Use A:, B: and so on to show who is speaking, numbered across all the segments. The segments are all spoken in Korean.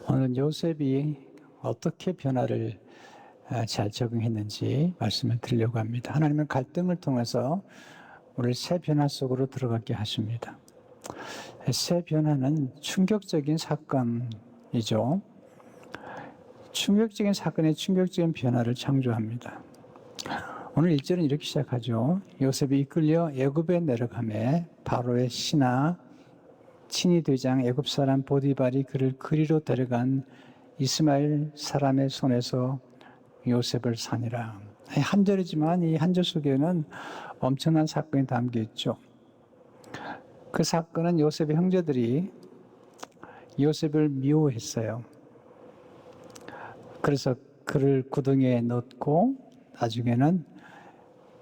A: 오늘 요셉이 어떻게 변화를 잘 적응했는지 말씀을 드리려고 합니다. 하나님은 갈등을 통해서 우리를 새 변화 속으로 들어가게 하십니다. 새 변화는 충격적인 사건이죠. 충격적인 사건의 충격적인 변화를 창조합니다. 오늘 1절은 이렇게 시작하죠. 요셉이 이끌려 애굽에 내려가매 바로의 신하 친위 대장 애굽 사람 보디발이 그를 그리로 데려간 이스마엘 사람의 손에서 요셉을 사니라. 한 절이지만 이 한 절 속에는 엄청난 사건이 담겨 있죠. 그 사건은 요셉의 형제들이 요셉을 미워했어요. 그래서 그를 구덩이에 넣고 나중에는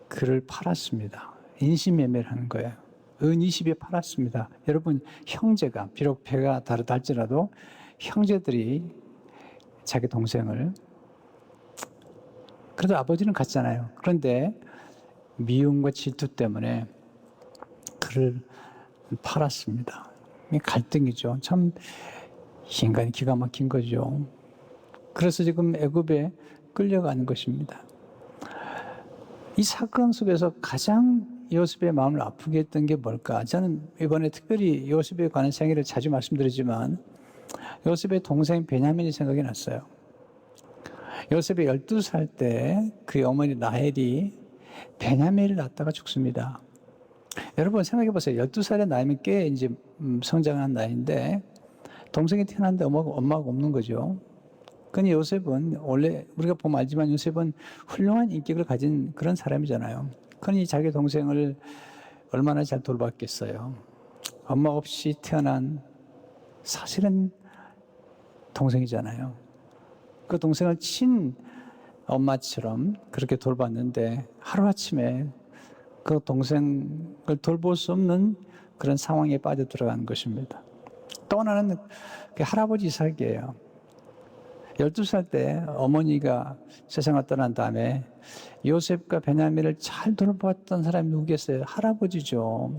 A: 그를 팔았습니다. 인신매매를 하는 거예요. 은 20에 팔았습니다. 여러분, 형제가 비록 배가 다르다 할지라도 형제들이 자기 동생을, 그래도 아버지는 같잖아요. 그런데 미움과 질투 때문에 그를 팔았습니다. 갈등이죠. 참 인간이 기가 막힌 거죠. 그래서 지금 애굽에 끌려가는 것입니다. 이 사건 속에서 가장 요셉의 마음을 아프게 했던 게 뭘까? 저는 이번에 특별히 요셉에 관한 생애를 자주 말씀드리지만 요셉의 동생 베냐민이 생각이 났어요. 요셉이 12살 때 그의 어머니 라헬이 베냐민을 낳다가 죽습니다. 여러분 생각해 보세요. 12살의 나이면 꽤 이제 성장한 나이인데 동생이 태어났는데 엄마가 없는 거죠. 그러니 요셉은 원래 우리가 보면 알지만 요셉은 훌륭한 인격을 가진 그런 사람이잖아요. 그러니 자기 동생을 얼마나 잘 돌봤겠어요. 엄마 없이 태어난 사실은 동생이잖아요. 그 동생을 친 엄마처럼 그렇게 돌봤는데 하루아침에 그 동생을 돌볼 수 없는 그런 상황에 빠져들어가는 것입니다. 또 하나는 그 할아버지 이삭이에요. 12살 때 어머니가 세상을 떠난 다음에 요셉과 베냐민을 잘 돌봤던 사람이 누구겠어요? 할아버지죠.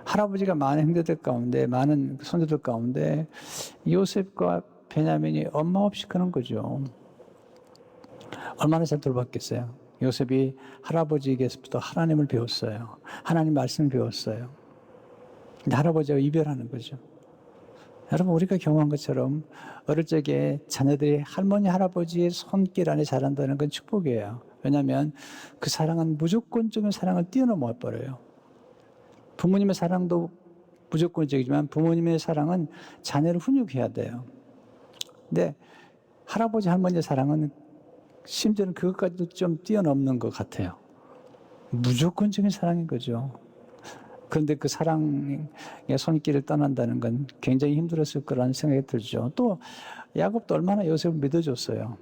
A: 할아버지가 많은 형제들 가운데, 많은 손자들 가운데 요셉과 베냐민이 엄마 없이 크는 거죠. 얼마나 잘 돌봤겠어요? 요셉이 할아버지에게서부터 하나님을 배웠어요. 하나님 말씀을 배웠어요. 근데 할아버지와 이별하는 거죠. 여러분 우리가 경험한 것처럼 어릴 적에 자녀들이 할머니 할아버지의 손길 안에 자란다는 건 축복이에요. 왜냐하면 그 사랑은 무조건적인 사랑을 뛰어넘어 버려요. 부모님의 사랑도 무조건적이지만 부모님의 사랑은 자녀를 훈육해야 돼요. 근데 할아버지 할머니의 사랑은 심지어는 그것까지도 좀 뛰어넘는 것 같아요. 무조건적인 사랑인 거죠. 그런데 그 사랑의 손길을 떠난다는 건 굉장히 힘들었을 거라는 생각이 들죠. 또 야곱도 얼마나 요셉을 믿어줬어요.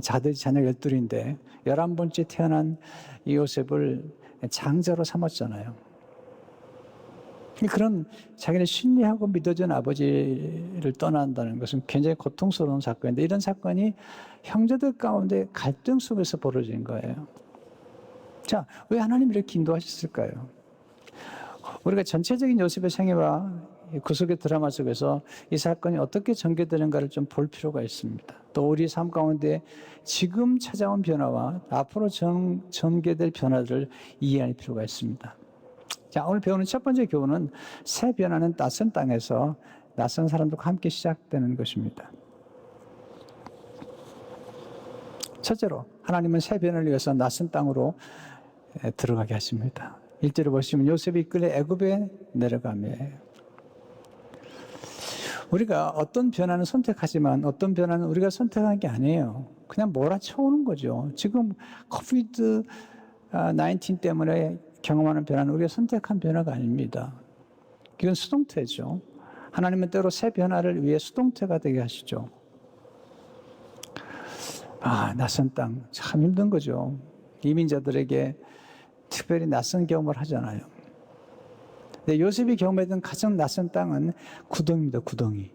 A: 자녀 12인데 11번째 태어난 이 요셉을 장자로 삼았잖아요. 그런 자기를 신뢰하고 믿어준 아버지를 떠난다는 것은 굉장히 고통스러운 사건인데 이런 사건이 형제들 가운데 갈등 속에서 벌어진 거예요. 자, 왜 하나님이 이렇게 인도하셨을까요? 우리가 전체적인 요셉의 생애와 그 속의 드라마 속에서 이 사건이 어떻게 전개되는가를 좀 볼 필요가 있습니다. 또 우리 삶 가운데 지금 찾아온 변화와 앞으로 전개될 변화를 이해할 필요가 있습니다. 자, 오늘 배우는 첫 번째 교훈은 새 변화는 낯선 땅에서 낯선 사람들과 함께 시작되는 것입니다. 첫째로 하나님은 새 변화를 위해서 낯선 땅으로 들어가게 하십니다. 1절을 보시면 요셉이 이끌려 애굽에 내려가며 우리가 어떤 변화는 선택하지만 어떤 변화는 우리가 선택한 게 아니에요. 그냥 몰아쳐오는 거죠. 지금 코비드 19 때문에 경험하는 변화는 우리가 선택한 변화가 아닙니다. 이건 수동태죠. 하나님은 때로 새 변화를 위해 수동태가 되게 하시죠. 낯선 땅 참 힘든 거죠. 이민자들에게 특별히 낯선 경험을 하잖아요. 근데 요셉이 경험했던 가장 낯선 땅은 구덩이입니다. 구덩이.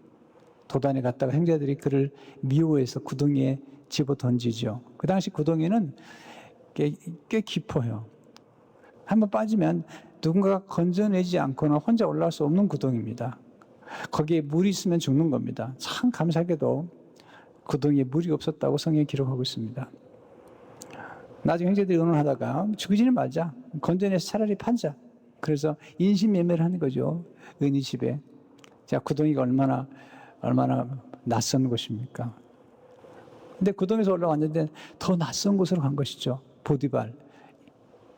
A: 도단에 갔다가 형제들이 그를 미워해서 구덩이에 집어 던지죠. 그 당시 구덩이는 꽤 깊어요. 한번 빠지면 누군가가 건져내지 않고는 혼자 올라올 수 없는 구덩이입니다. 거기에 물이 있으면 죽는 겁니다. 참 감사하게도 구덩이에 물이 없었다고 성경이 기록하고 있습니다. 나중에 형제들이 의논하다가 죽이지는 말자. 건져내서 차라리 판자. 그래서 인신매매를 하는 거죠. 은희 집에. 자, 구덩이가 얼마나 낯선 곳입니까? 근데 구덩이에서 올라왔는데 더 낯선 곳으로 간 것이죠. 보디발.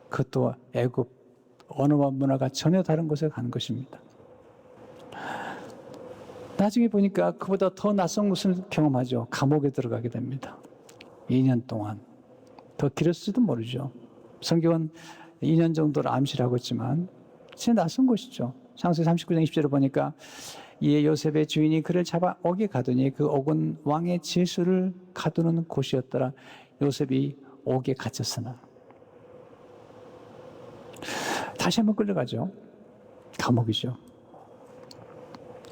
A: 그것도 애굽. 언어와 문화가 전혀 다른 곳에 가는 것입니다. 나중에 보니까 그보다 더 낯선 곳을 경험하죠. 감옥에 들어가게 됩니다. 2년 동안. 더 길었을지도 모르죠. 성경은 2년 정도를 암시하고 있지만 진짜 낯선 곳이죠. 창세기 39장 20절을 보니까 이에 요셉의 주인이 그를 잡아 옥에 가두니 그 옥은 왕의 제수를 가두는 곳이었더라. 요셉이 옥에 갇혔으나. 다시 한번 끌려가죠. 감옥이죠.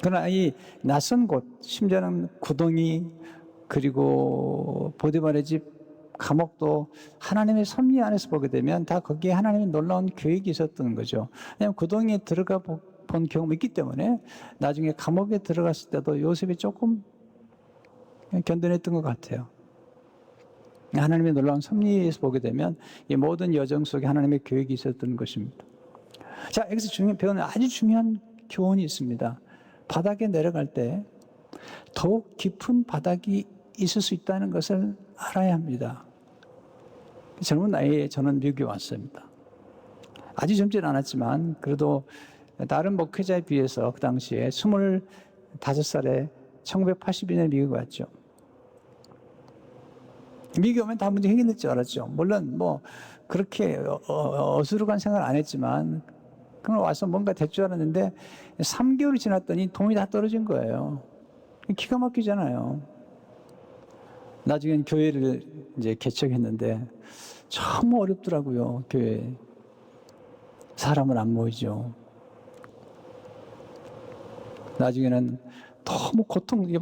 A: 그러나 이 낯선 곳, 심지어는 구덩이, 그리고 보디발의 집, 감옥도 하나님의 섭리 안에서 보게 되면 다 거기에 하나님의 놀라운 계획이 있었던 거죠. 왜냐하면 구덩이에 들어가 본 경험이 있기 때문에 나중에 감옥에 들어갔을 때도 요셉이 조금 견뎌냈던 것 같아요. 하나님의 놀라운 섭리에서 보게 되면 이 모든 여정 속에 하나님의 계획이 있었던 것입니다. 자, 여기서 배우는 아주 중요한 교훈이 있습니다. 바닥에 내려갈 때 더욱 깊은 바닥이 있을 수 있다는 것을 알아야 합니다. 젊은 나이에 저는 미국에 왔습니다. 아주 젊진 않았지만 그래도 다른 목회자에 비해서 그 당시에 25살에 1982년에 미국에 왔죠. 미국에 오면 다 문제 해결될 줄 알았죠. 물론 뭐 그렇게 어수룩한 생각을 안 했지만 그냥 와서 뭔가 될 줄 알았는데 3개월이 지났더니 돈이 다 떨어진 거예요. 기가 막히잖아요. 나중엔 교회를 이제 개척했는데 정말 어렵더라고요. 교회 사람은 안 모이죠. 나중에는 너무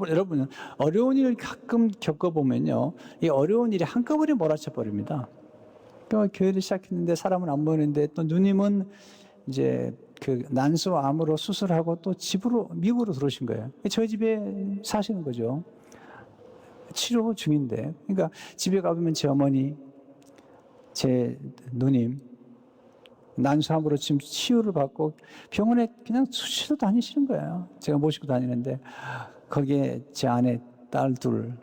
A: 여러분 어려운 일을 가끔 겪어보면요, 이 어려운 일이 한꺼번에 몰아쳐 버립니다. 그러니까 교회를 시작했는데 사람은 안 모이는데 또 누님은 이제 그 난소와 암으로 수술하고 또 미국으로 들어오신 거예요. 저희 집에 사시는 거죠. 치료 중인데. 그러니까 집에 가보면 제 어머니, 제 누님, 난소암으로 지금 치유를 받고 병원에 그냥 수시로 다니시는 거예요. 제가 모시고 다니는데 거기에 제 아내, 딸 둘.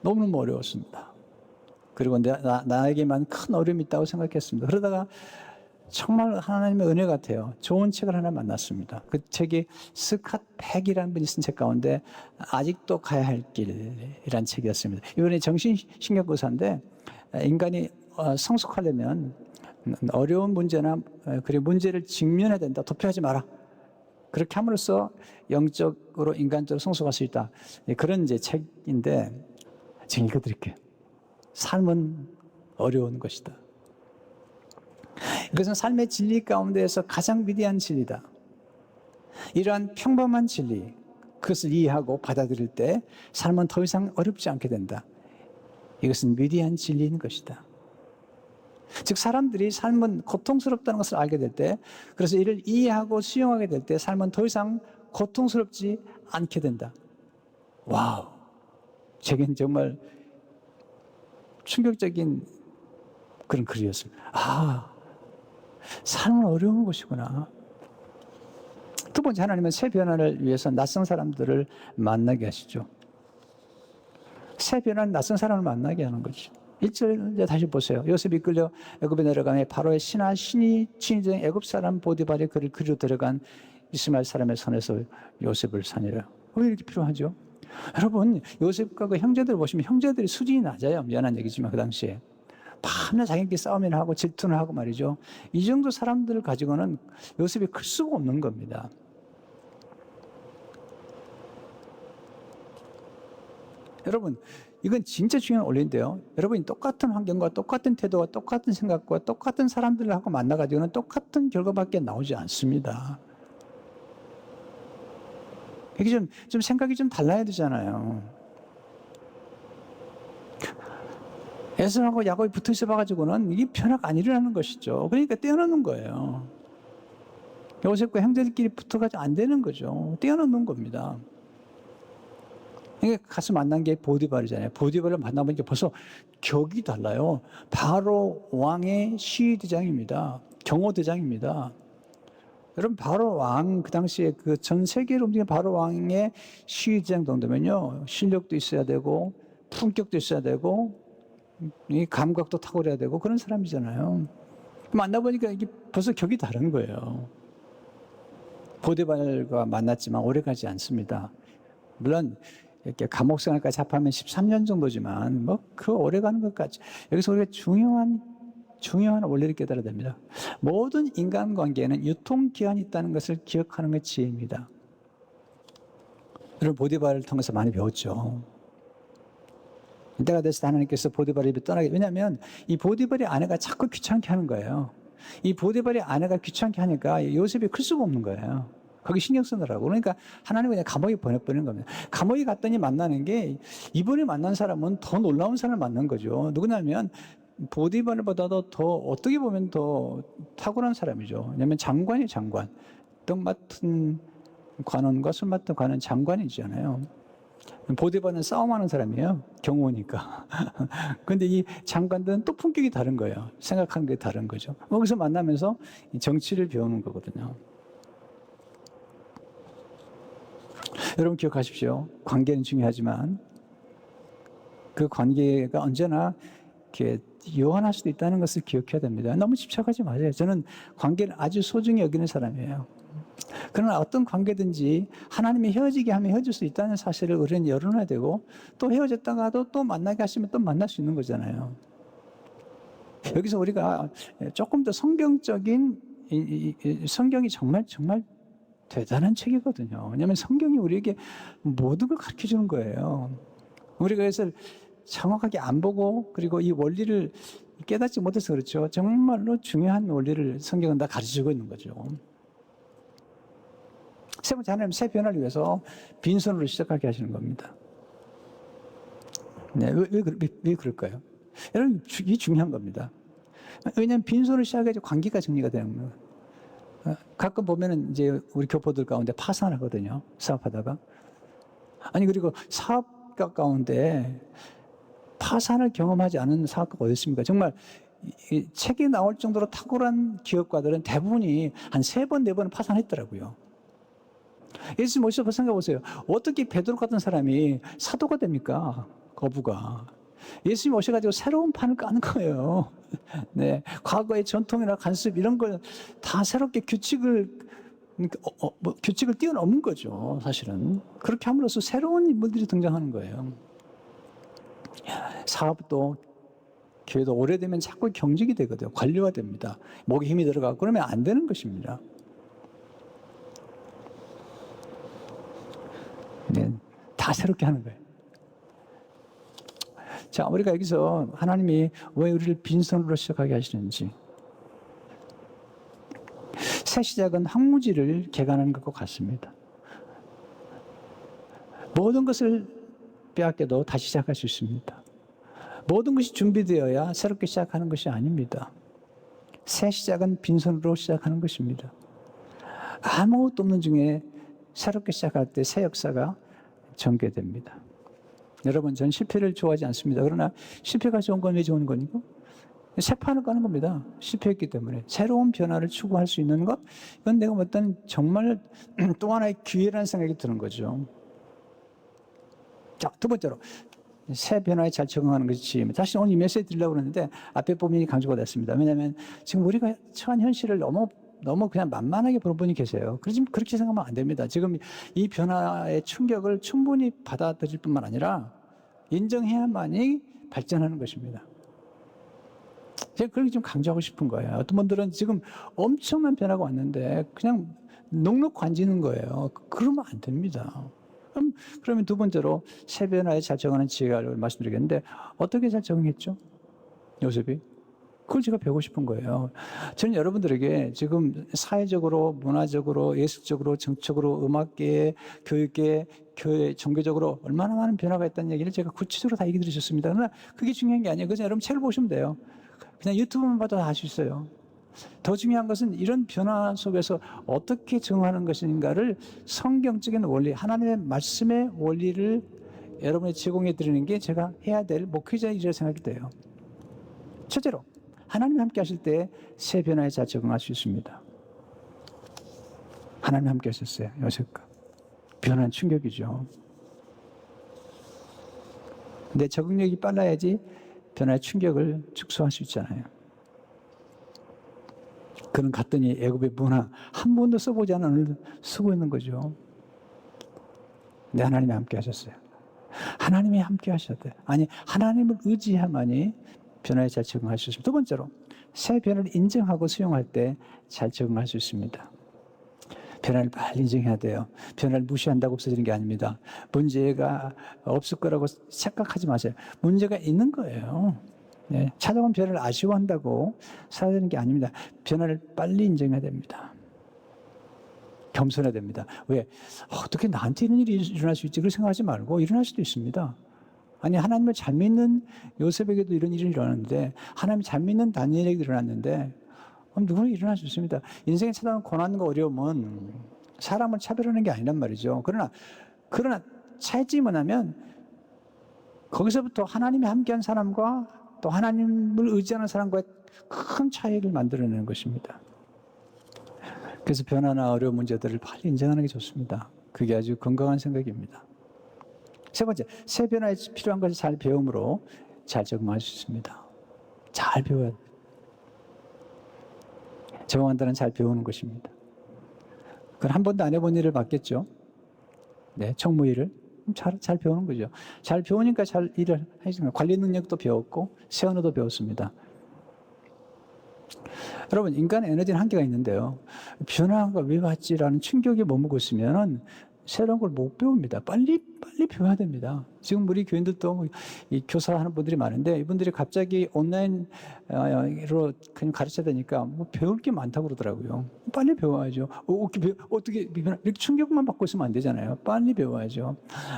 A: 너무너무 어려웠습니다. 그리고 나에게만 큰 어려움이 있다고 생각했습니다. 그러다가 정말 하나님의 은혜 같아요. 좋은 책을 하나 만났습니다. 그 책이 스캇 팩이라는 분이 쓴 책 가운데 아직도 가야 할 길이라는 책이었습니다. 이번에 정신신경의사인데 인간이 성숙하려면 어려운 문제나 그리고 문제를 직면해야 된다. 도피하지 마라. 그렇게 함으로써 영적으로 인간적으로 성숙할 수 있다. 그런 이제 책인데 제가 읽어드릴게요. 삶은 어려운 것이다. 이것은 삶의 진리 가운데에서 가장 위대한 진리다. 이러한 평범한 진리, 그것을 이해하고 받아들일 때 삶은 더 이상 어렵지 않게 된다. 이것은 위대한 진리인 것이다. 즉 사람들이 삶은 고통스럽다는 것을 알게 될 때, 그래서 이를 이해하고 수용하게 될 때 삶은 더 이상 고통스럽지 않게 된다. 와우, 제겐 정말 충격적인 그런 글이었습니다. 삶은 어려운 것이구나. 두 번째, 하나님은 새 변화를 위해서 낯선 사람들을 만나게 하시죠. 새 변화는 낯선 사람을 만나게 하는 거죠. 1절 다시 보세요. 요셉이 끌려 애굽에 내려가며 바로의 신이 친히된 애굽 사람 보디발이 그를 그리로 데려간 이스마엘 사람의 손에서 요셉을 사니라. 왜 이렇게 필요하죠? 여러분, 요셉과 그 형제들 보시면 형제들이 수준이 낮아요. 미안한 얘기지만 그 당시에. 밤낮 자기끼리 싸움이나 하고 질투를 하고 말이죠. 이 정도 사람들을 가지고는 요셉이 클 수가 없는 겁니다. 여러분, 이건 진짜 중요한 원리인데요. 여러분이 똑같은 환경과 똑같은 태도와 똑같은 생각과 똑같은 사람들하고 만나가지고는 똑같은 결과밖에 나오지 않습니다. 이게 좀 생각이 좀 달라야 되잖아요. 에서하고 야곱이 붙어 있어 봐가지고는 이게 변화가 안 일어나는 것이죠. 그러니까 떼어놓는 거예요. 요셉과 형제들끼리 붙어가지고 안 되는 거죠. 뛰어넘는 겁니다. 그러니까 가서 만난 게 보디발이잖아요. 보디발을 만나보니까 벌써 격이 달라요. 바로 왕의 시위대장입니다. 경호대장입니다. 여러분, 바로 왕, 그 당시에 그 전 세계를 움직이는 바로 왕의 시위대장 정도면요, 실력도 있어야 되고, 품격도 있어야 되고, 이 감각도 탁월해야 되고, 그런 사람이잖아요. 만나보니까 이게 벌써 격이 다른 거예요. 보디발과 만났지만 오래 가지 않습니다. 물론, 이렇게 감옥 생활까지 합하면 13년 정도지만, 뭐, 그 오래 가는 것까지. 여기서 우리가 중요한 원리를 깨달아야 됩니다. 모든 인간관계에는 유통기한이 있다는 것을 기억하는 게 지혜입니다. 여러분, 보디발을 통해서 많이 배웠죠. 이때가 돼서 하나님께서 보디발의 입에 떠나게, 왜냐하면 이 보디발의 아내가 자꾸 귀찮게 하는 거예요. 이 보디발의 아내가 귀찮게 하니까 요셉이 클 수가 없는 거예요. 거기 신경 쓰느라고. 그러니까 하나님은 그냥 감옥에 보내버리는 겁니다. 감옥에 갔더니 만나는 게, 이번에 만난 사람은 더 놀라운 사람을 만난 거죠. 누구냐면 보디발보다도 더, 어떻게 보면 더 탁월한 사람이죠. 왜냐하면 장관이에요, 장관. 떡 맡은 관원과 술 맡은 관원, 장관이잖아요. 보디발은 싸움하는 사람이에요. 경호니까. 근데 이 장관들은 또 품격이 다른 거예요. 생각하는 게 다른 거죠. 거기서 만나면서 정치를 배우는 거거든요. 여러분 기억하십시오. 관계는 중요하지만 그 관계가 언제나 이렇게 요한할 수도 있다는 것을 기억해야 됩니다. 너무 집착하지 마세요. 저는 관계를 아주 소중히 여기는 사람이에요. 그러나 어떤 관계든지 하나님이 헤어지게 하면 헤어질 수 있다는 사실을 우리는 열어놔야 되고, 또 헤어졌다가도 또 만나게 하시면 또 만날 수 있는 거잖아요. 여기서 우리가 조금 더 성경적인, 성경이 정말 대단한 책이거든요. 왜냐하면 성경이 우리에게 모든 걸 가르쳐 주는 거예요. 우리가 그래서 정확하게 안 보고, 그리고 이 원리를 깨닫지 못해서 그렇죠. 정말로 중요한 원리를 성경은 다 가르쳐 주고 있는 거죠. 세 번째, 하나님 새 변화를 위해서 빈손으로 시작하게 하시는 겁니다. 네, 왜 그럴까요? 여러분, 이게 중요한 겁니다. 왜냐하면 빈손으로 시작해야지 관계가 정리가 되는 거예요. 가끔 보면은 이제 우리 교포들 가운데 파산하거든요. 사업하다가. 아니, 그리고 사업가 가운데 파산을 경험하지 않은 사업가가 어디 있습니까? 정말 이 책에 나올 정도로 탁월한 기업가들은 대부분이 한 3번, 4번은 파산했더라고요. 예수님 오셔서 생각해 보세요. 어떻게 베드로 같은 사람이 사도가 됩니까? 거부가. 예수님 오셔가지고 새로운 판을 까는 거예요. 네, 과거의 전통이나 관습 이런 걸 다 새롭게 규칙을 뛰어넘는 거죠. 사실은 그렇게 함으로써 새로운 인물들이 등장하는 거예요. 사업도 교회도 오래되면 자꾸 경직이 되거든요. 관료가 됩니다. 목에 힘이 들어가고 그러면 안 되는 것입니다. 네, 다 새롭게 하는 거예요. 자, 우리가 여기서 하나님이 왜 우리를 빈손으로 시작하게 하시는지. 새 시작은 황무지를 개간하는 것과 같습니다. 모든 것을 빼앗겨도 다시 시작할 수 있습니다. 모든 것이 준비되어야 새롭게 시작하는 것이 아닙니다. 새 시작은 빈손으로 시작하는 것입니다. 아무것도 없는 중에 새롭게 시작할 때 새 역사가 전개됩니다. 여러분, 전 실패를 좋아하지 않습니다. 그러나 실패가 좋은 건 왜 좋은 거니까? 새 판을 까는 겁니다. 실패했기 때문에. 새로운 변화를 추구할 수 있는 것, 이건 내가 어떤 정말 또 하나의 기회라는 생각이 드는 거죠. 자, 두 번째로 새 변화에 잘 적응하는 것이 지혜입니다. 다시 오늘 이 메시지 드리려고 그러는데 앞에 부분이 강조가 됐습니다. 왜냐하면 지금 우리가 처한 현실을 너무 그냥 만만하게 보는 분이 계세요. 그렇게 생각하면 안 됩니다. 지금 이 변화의 충격을 충분히 받아들일 뿐만 아니라 인정해야만이 발전하는 것입니다. 제가 그렇게 좀 강조하고 싶은 거예요. 어떤 분들은 지금 엄청난 변화가 왔는데 그냥 넉넉 관지는 거예요. 그러면 안 됩니다. 그러면 두 번째로 새 변화에 잘 적응하는 지혜가 말씀드리겠는데, 어떻게 잘 적응했죠? 요셉이? 그걸 제가 배우고 싶은 거예요. 저는 여러분들에게 지금 사회적으로, 문화적으로, 예술적으로, 정치적으로, 음악계, 교육계, 교회, 종교적으로 얼마나 많은 변화가 있다는 얘기를 제가 구체적으로 다 얘기 드리셨습니다. 그러나 그게 중요한 게 아니에요. 그냥 여러분 책을 보시면 돼요. 그냥 유튜브만 봐도 다 알 수 있어요. 더 중요한 것은 이런 변화 속에서 어떻게 적응하는 것인가를 성경적인 원리, 하나님의 말씀의 원리를 여러분이 제공해 드리는 게 제가 해야 될 목회자 일이라 생각이 돼요. 첫째로 하나님 함께 하실 때 새 변화에 잘 적응할 수 있습니다. 하나님 함께 하셨어요. 요셉과. 변화는 충격이죠. 내 적응력이 빨라야지 변화의 충격을 축소할 수 있잖아요. 그는 갔더니 애굽의 문화 한 번도 써보지 않은 언어를 쓰고 있는 거죠. 근데 하나님이 함께 하셨어요. 하나님이 함께 하셔야 돼요. 아니, 하나님을 의지해야만이 변화에 잘 적응할 수 있습니다. 두 번째로, 새 변화를 인정하고 수용할 때 잘 적응할 수 있습니다. 변화를 빨리 인정해야 돼요. 변화를 무시한다고 없어지는 게 아닙니다. 문제가 없을 거라고 착각하지 마세요. 문제가 있는 거예요. 네, 찾아온 변화를 아쉬워한다고 살아야 되는 게 아닙니다. 변화를 빨리 인정해야 됩니다. 겸손해야 됩니다. 왜? 어떻게 나한테 이런 일이 일어날 수 있지? 그렇게 생각하지 말고 일어날 수도 있습니다. 아니, 하나님을 잘 믿는 요셉에게도 이런 일이 일어났는데, 하나님을 잘 믿는 다니엘에게도 일어났는데, 누구나 일어날 수 있습니다. 인생에 찾아오는 고난과 어려움은 사람을 차별하는 게 아니란 말이죠. 그러나 차이점은 하면 거기서부터 하나님이 함께한 사람과 또 하나님을 의지하는 사람과의 큰 차이를 만들어내는 것입니다. 그래서 변화나 어려운 문제들을 빨리 인정하는 게 좋습니다. 그게 아주 건강한 생각입니다. 세 번째, 새 변화에 필요한 것을 잘 배움으로 잘 적응할 수 있습니다. 잘 배워야 돼요. 적응한다는 잘 배우는 것입니다. 그건 한 번도 안 해본 일을 맡겠죠. 네, 총무 일을 잘 배우는 거죠. 잘 배우니까 잘 일을 해주는 거예요. 관리 능력도 배웠고 새 언어도 배웠습니다. 여러분, 인간의 에너지는 한계가 있는데요. 변화가 왜 왔지라는 충격에 머물고 있으면 새로운 걸 못 배웁니다. 빨리 배워야 됩니다. 지금 우리 교인들도 이 교사하는 분들이 많은데 이분들이 갑자기 온라인으로 그냥 가르쳐야 되니까 뭐 배울 게 많다고 그러더라고요. 빨리 배워야죠. 어떻게 이렇게 충격만 받고 있으면 안 되잖아요. 빨리 배워야죠.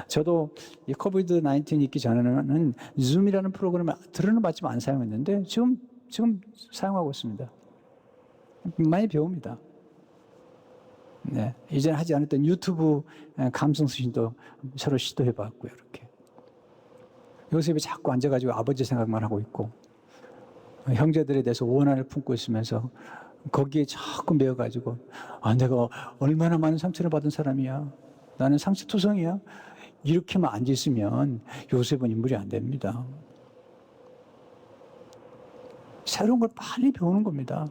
A: 저도 이 코비드 19 있기 전에는 줌이라는 프로그램을 들어는 봤지만 안 사용했는데 지금 사용하고 있습니다. 많이 배웁니다. 네, 이전에 하지 않았던 유튜브 감성 수신도 서로 시도해봤고요. 이렇게 요셉이 자꾸 앉아가지고 아버지 생각만 하고 있고 형제들에 대해서 원한을 품고 있으면서 거기에 자꾸 매여가지고 내가 얼마나 많은 상처를 받은 사람이야. 나는 상처투성이야. 이렇게만 앉아있으면 요셉은 인물이 안 됩니다. 새로운 걸 빨리 배우는 겁니다.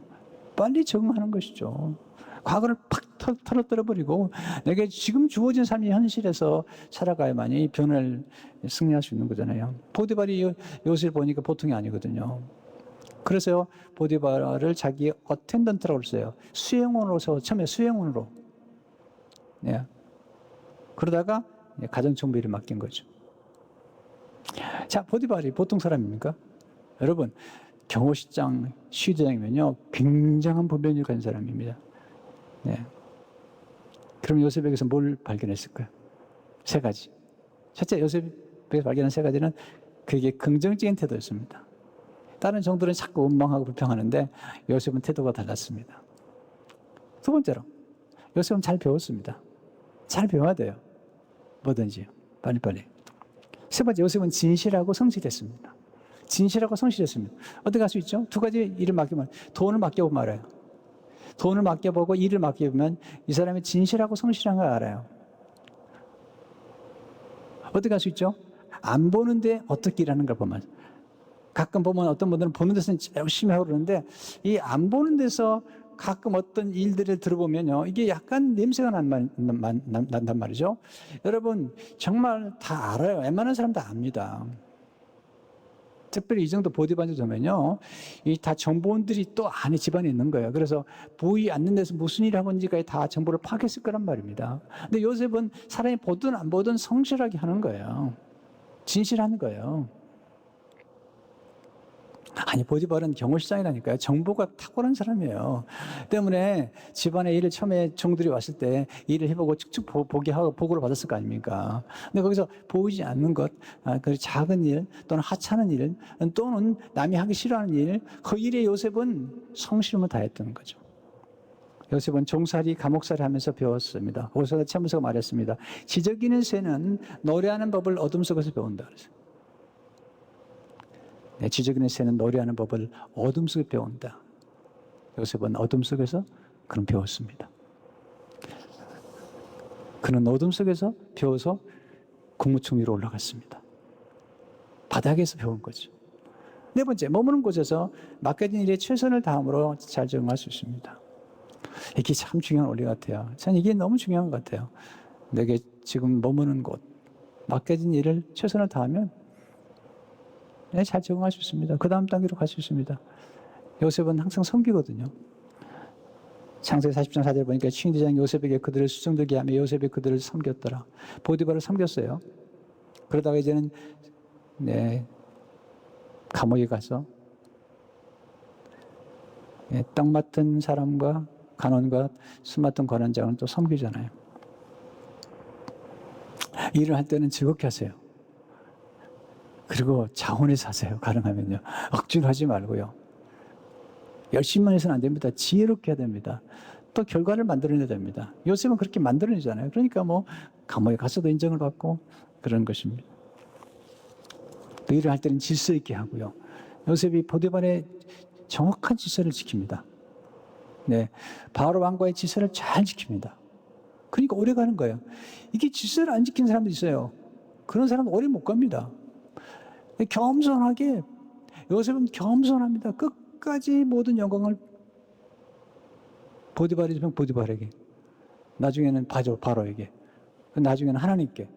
A: 빨리 적응하는 것이죠. 과거를 팍 털어버리고 내게 지금 주어진 삶의 현실에서 살아가야만이 변화를 승리할 수 있는 거잖아요. 보디발이 요셉을 보니까 보통이 아니거든요. 그래서 보디발을 자기의 어텐던트라고 했어요. 수행원으로서 처음에 수행원으로. 네. 그러다가 가정정부 일을 맡긴 거죠. 자, 보디발이 보통 사람입니까? 여러분, 경호실장, 시대장이면요 굉장한 분별력을 가진 사람입니다. 네. 그럼 요셉에게서 뭘 발견했을까요? 세 가지. 첫째, 요셉에게서 발견한 세 가지는 그게 긍정적인 태도였습니다. 다른 종들은 자꾸 원망하고 불평하는데 요셉은 태도가 달랐습니다. 두 번째로, 요셉은 잘 배웠습니다. 잘 배워야 돼요. 뭐든지 빨리빨리. 세 번째, 요셉은 진실하고 성실했습니다. 진실하고 성실했습니다. 어떻게 할 수 있죠? 두 가지 일을 맡기면 돈을 맡겨보면 알아요. 돈을 맡겨보고 일을 맡겨보면 이 사람이 진실하고 성실한 걸 알아요. 어떻게 할 수 있죠? 안 보는데 어떻게 일하는 걸 보면. 가끔 보면 어떤 분들은 보는 데서는 열심히 하고 그러는데 이 안 보는 데서 가끔 어떤 일들을 들어보면요. 이게 약간 냄새가 난단 말이죠. 여러분, 정말 다 알아요. 웬만한 사람 다 압니다. 특별히 이 정도 보디반지 되면요, 이 다 정보원들이 또 안에 집안에 있는 거예요. 그래서 보이지 않는 데서 무슨 일을 하는지까지 다 정보를 파악했을 거란 말입니다. 근데 요셉은 사람이 보든 안 보든 성실하게 하는 거예요. 진실하는 거예요. 아니, 보디발은 경호실장이라니까요. 정보가 탁월한 사람이에요. 때문에 집안의 일을 처음에 종들이 왔을 때 일을 해보고 축축 보게 하고 보고를 받았을 거 아닙니까? 근데 거기서 보이지 않는 것, 그 작은 일 또는 하찮은 일 또는 남이 하기 싫어하는 일, 그 일에 요셉은 성실함을 다했던 거죠. 요셉은 종살이, 감옥살이 하면서 배웠습니다. 오사가 참으서가 말했습니다. 지저귀는 새는 노래하는 법을 어둠 속에서 배운다 그랬어요. 네, 지저귀는 새는 노래하는 법을 어둠 속에 배운다. 요셉은 어둠 속에서 그런 배웠습니다. 그는 어둠 속에서 배워서 국무총리로 올라갔습니다. 바닥에서 배운 거죠. 네 번째, 머무는 곳에서 맡겨진 일에 최선을 다함으로 잘 적응할 수 있습니다. 이게 참 중요한 원리 같아요. 저는 이게 너무 중요한 것 같아요. 내게 지금 머무는 곳, 맡겨진 일을 최선을 다하면 잘 적응할 수 있습니다. 그 다음 단계로 갈 수 있습니다. 요셉은 항상 섬기거든요. 창세기 40장 4절 보니까 친위대장 요셉에게 그들을 수종들게 하며 요셉이 그들을 섬겼더라. 보디발을 섬겼어요. 그러다가 이제는 감옥에 가서 땅 맡은 사람과 간원과 수 맡은 관원장은 또 섬기잖아요. 일을 할 때는 즐겁게 하세요. 그리고 자원해서 하세요. 가능하면요. 억지로 하지 말고요. 열심히만 해서는 안 됩니다. 지혜롭게 해야 됩니다. 또 결과를 만들어내야 됩니다. 요셉은 그렇게 만들어내잖아요. 그러니까 감옥에 가서도 인정을 받고 그런 것입니다. 또 일을 할 때는 질서 있게 하고요. 요셉이 보디발의 정확한 질서를 지킵니다. 네, 바로 왕과의 질서를 잘 지킵니다. 그러니까 오래 가는 거예요. 이게 질서를 안 지키는 사람도 있어요. 그런 사람은 오래 못 갑니다. 겸손하게, 요셉은 겸손합니다. 끝까지 모든 영광을 보디발이 주면 보디발에게, 나중에는 바로에게, 나중에는 하나님께.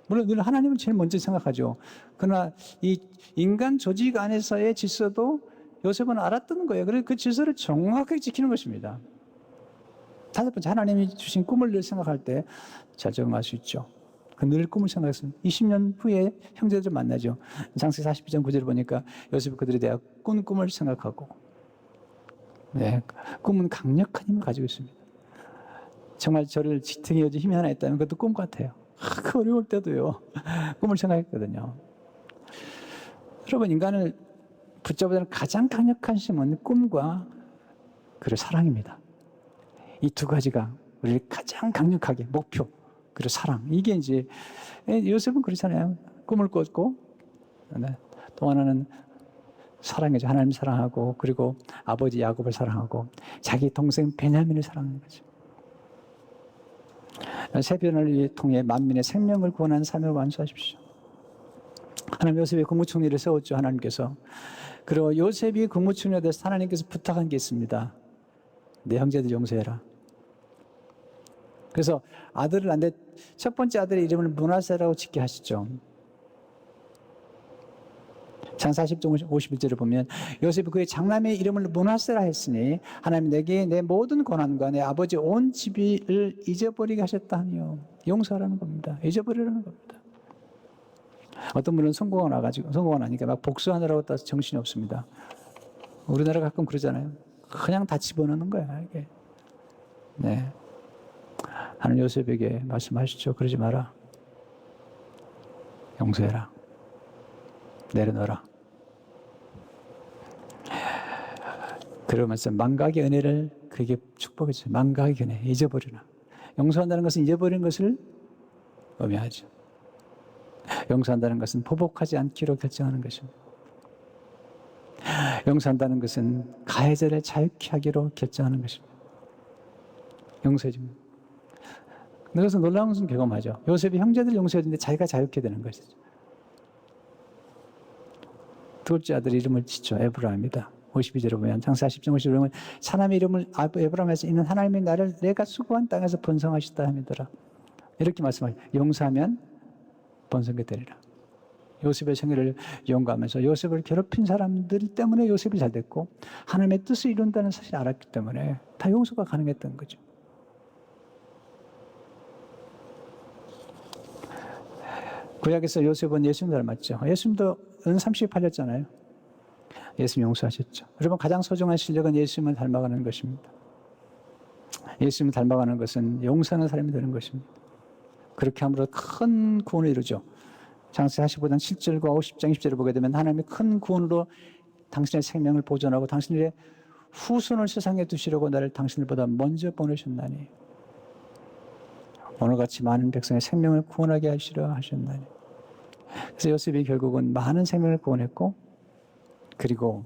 A: 물론 늘 하나님을 제일 먼저 생각하죠. 그러나 이 인간 조직 안에서의 질서도 요셉은 알았던 거예요. 그래서 그 질서를 정확하게 지키는 것입니다. 다섯 번째, 하나님이 주신 꿈을 늘 생각할 때 잘 적응할 수 있죠. 늘 꿈을 생각했습니다. 20년 후에 형제들 만나죠. 창세기 42장 9절을 보니까 요셉이 그들에 대한 꿈을 생각하고, 꿈은 강력한 힘을 가지고 있습니다. 정말 저를 지탱해 여지 힘이 하나 있다면 그것도 꿈 같아요. 그 어려울 때도요. 꿈을 생각했거든요. 여러분, 인간을 붙잡아주는 가장 강력한 힘은 꿈과 그리고 사랑입니다. 이 두 가지가 우리를 가장 강력하게 목표 그리고 사랑, 이게 이제 요셉은 그렇잖아요. 꿈을 꿨고 또 하나는 사랑이죠. 하나님 사랑하고 그리고 아버지 야곱을 사랑하고 자기 동생 베냐민을 사랑하는 거죠. 세변을 통해 만민의 생명을 구원하는 사명을 완수하십시오. 하나님 요셉이 국무총리를 세웠죠. 하나님께서. 그리고 요셉이 국무총리가 돼서 하나님께서 부탁한 게 있습니다. 내 형제들 용서해라. 그래서 아들을 낳는데 첫 번째 아들의 이름을 므낫세라고 짓게 하시죠. 창세기 40장 51절을 보면 요셉이 그의 장남의 이름을 므낫세라 했으니 하나님 내게 내 모든 고난과 내 아버지 온 집을 잊어버리게 하셨다며. 용서하라는 겁니다. 잊어버리라는 겁니다. 어떤 분은 성공하고 나니까 막 복수하느라고 따서 정신이 없습니다. 우리나라 가끔 그러잖아요. 그냥 다 집어넣는 거야, 이게. 네. 하나님 요셉에게 말씀하시죠. 그러지 마라. 용서해라. 내려놓아라. 그러면서 망각의 은혜를 그에게 축복해주세요. 망각의 은혜, 잊어버리라. 용서한다는 것은 잊어버리는 것을 의미하죠. 용서한다는 것은 포복하지 않기로 결정하는 것입니다. 용서한다는 것은 가해자를 자유케 하기로 결정하는 것입니다. 용서해 줍니다. 그래서 놀라운 것은 경험하죠. 요셉이 형제들 용서해 주는데 자기가 자유케 되는 것이죠. 둘째 아들 이름을 짓죠. 에브라임이다. 52절에 보면 창세기 10장 50절에 보면 사람의 이름을 에브라임에서 있는 하나님이 나를 내가 수고한 땅에서 번성하시다 함이더라. 이렇게 말씀하죠. 용서하면 번성게 되리라. 요셉의 생애를 연구하면서 요셉을 괴롭힌 사람들 때문에 요셉이 잘 됐고 하나님의 뜻을 이룬다는 사실을 알았기 때문에 다 용서가 가능했던 거죠. 구약에서 요셉은 예수님 닮았죠. 예수님도 은 30 팔렸잖아요. 예수님 용서하셨죠. 여러분, 가장 소중한 실력은 예수님을 닮아가는 것입니다. 예수님을 닮아가는 것은 용서하는 사람이 되는 것입니다. 그렇게 함으로 큰 구원을 이루죠. 창세기 45장 7절과 50장 20절을 보게 되면 하나님이 큰 구원으로 당신의 생명을 보존하고 당신의 후손을 세상에 두시려고 나를 당신들보다 먼저 보내셨나니 오늘같이 많은 백성의 생명을 구원하게 하시려 하셨나니. 그래서 요셉이 결국은 많은 생명을 구원했고, 그리고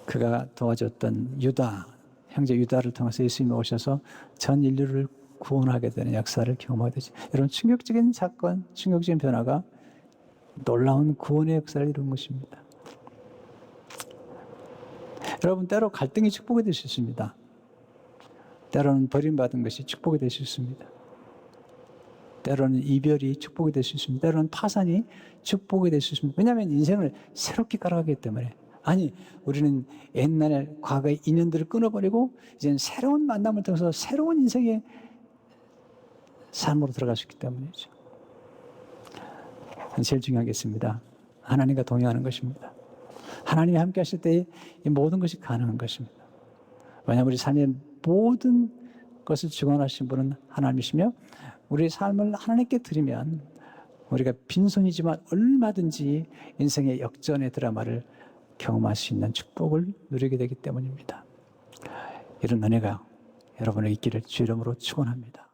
A: 그가 도와줬던 유다, 형제 유다를 통해서 예수님이 오셔서 전 인류를 구원하게 되는 역사를 경험하게 되죠. 여러분, 충격적인 사건, 충격적인 변화가 놀라운 구원의 역사를 이룬 것입니다. 여러분, 때로 갈등이 축복이 될 수 있습니다. 때로는 버림받은 것이 축복이 될 수 있습니다. 때로는 이별이 축복이 될 수 있습니다. 때로는 파산이 축복이 될 수 있습니다. 왜냐하면 인생을 새롭게 깔아가기 때문에. 아니, 우리는 옛날에 과거의 인연들을 끊어버리고 이제는 새로운 만남을 통해서 새로운 인생의 삶으로 들어갈 수 있기 때문이죠. 제일 중요하겠습니다. 하나님과 동행하는 것입니다. 하나님이 함께 하실 때 이 모든 것이 가능한 것입니다. 왜냐하면 우리 삶의 모든 것을 주관하신 분은 하나님이시며 우리의 삶을 하나님께 드리면 우리가 빈손이지만 얼마든지 인생의 역전의 드라마를 경험할 수 있는 축복을 누리게 되기 때문입니다. 이런 은혜가 여러분에게 있기를 주 이름으로 축원합니다.